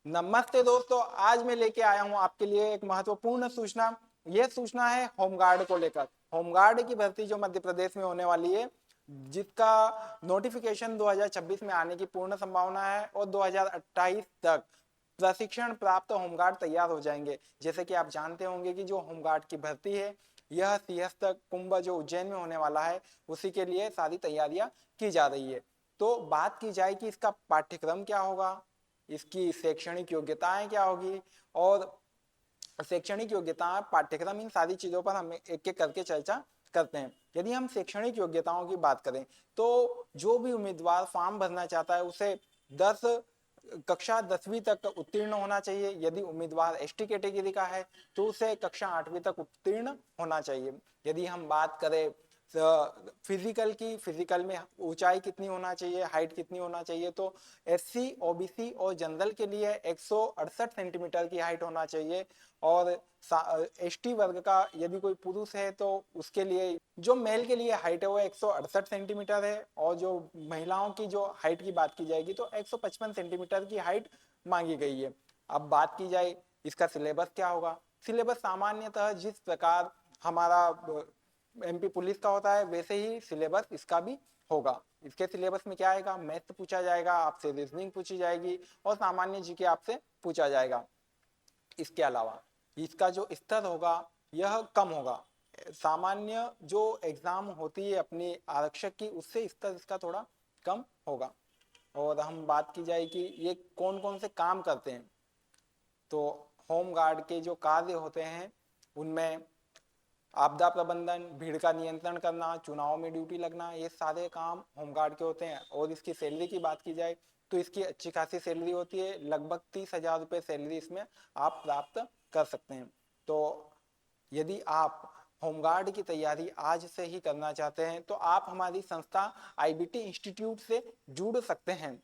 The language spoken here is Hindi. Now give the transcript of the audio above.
नमस्ते दोस्तों, आज मैं लेके आया हूं आपके लिए एक महत्वपूर्ण सूचना। यह सूचना है होमगार्ड को लेकर। होमगार्ड की भर्ती जो मध्य प्रदेश में होने वाली है, जिसका नोटिफिकेशन 2026 में आने की पूर्ण संभावना है और 2028 तक प्रशिक्षण प्राप्त होमगार्ड तैयार हो जाएंगे। जैसे कि आप जानते होंगे कि जो होमगार्ड की भर्ती है यह सिंहस्थ कुंभ जो उज्जैन में होने वाला है, उसी के लिए सारी तैयारियां की जा रही है। तो बात की जाए कि इसका पाठ्यक्रम क्या होगा, इसकी शैक्षणिक योग्यताएं क्या होगी और शैक्षणिक योग्यता पाठ्यक्रम, इन सारी चीजों पर हम एक एक करके चर्चा करते हैं। यदि हम शैक्षणिक योग्यताओं की बात करें तो जो भी उम्मीदवार फॉर्म भरना चाहता है उसे 10 कक्षा 10वीं तक उत्तीर्ण होना चाहिए। यदि उम्मीदवार एसटी कैटेगरी का है तो उसे कक्षा 8वीं तक उत्तीर्ण होना चाहिए। यदि हम बात करें फिजिकल की, फिजिकल में ऊंचाई कितनी होना चाहिए, हाइट कितनी होना चाहिए, तो एससी, ओबीसी और जनरल के लिए 168 सेंटीमीटर की हाइट होना चाहिए। और एसटी वर्ग का यदि कोई पुरुष है तो उसके लिए, जो मेल के लिए हाइट है वो 168 सेंटीमीटर है, और जो महिलाओं की जो हाइट की बात की जाएगी तो 155 सेंटीमीटर की हाइट मांगी गई है। अब बात की जाए इसका सिलेबस क्या होगा। सिलेबस सामान्यतः जिस प्रकार हमारा एमपी पुलिस का होता है वैसे ही सिलेबस इसका भी होगा। इसके सिलेबस में क्या आएगा, मैथ पूछा जाएगा आपसे, रीजनिंग पूछी जाएगी और सामान्य जीके आपसे पूछा जाएगा। इसके अलावा इसका जो स्तर होगा यह कम होगा। सामान्य जो एग्जाम होती है अपनी आरक्षक की, उससे स्तर इसका थोड़ा कम होगा। और हम बात की जाए कि ये कौन कौन से काम करते हैं, तो होम गार्ड के जो कार्य होते हैं उनमें आपदा प्रबंधन, भीड़ का नियंत्रण करना, चुनाव में ड्यूटी लगना, ये सारे काम होमगार्ड के होते हैं। और इसकी सैलरी की बात की जाए तो इसकी अच्छी खासी सैलरी होती है, लगभग 30,000 रुपये सैलरी इसमें आप प्राप्त कर सकते हैं। तो यदि आप होमगार्ड की तैयारी आज से ही करना चाहते हैं तो आप हमारी संस्था आईबीटी इंस्टीट्यूट से जुड़ सकते हैं।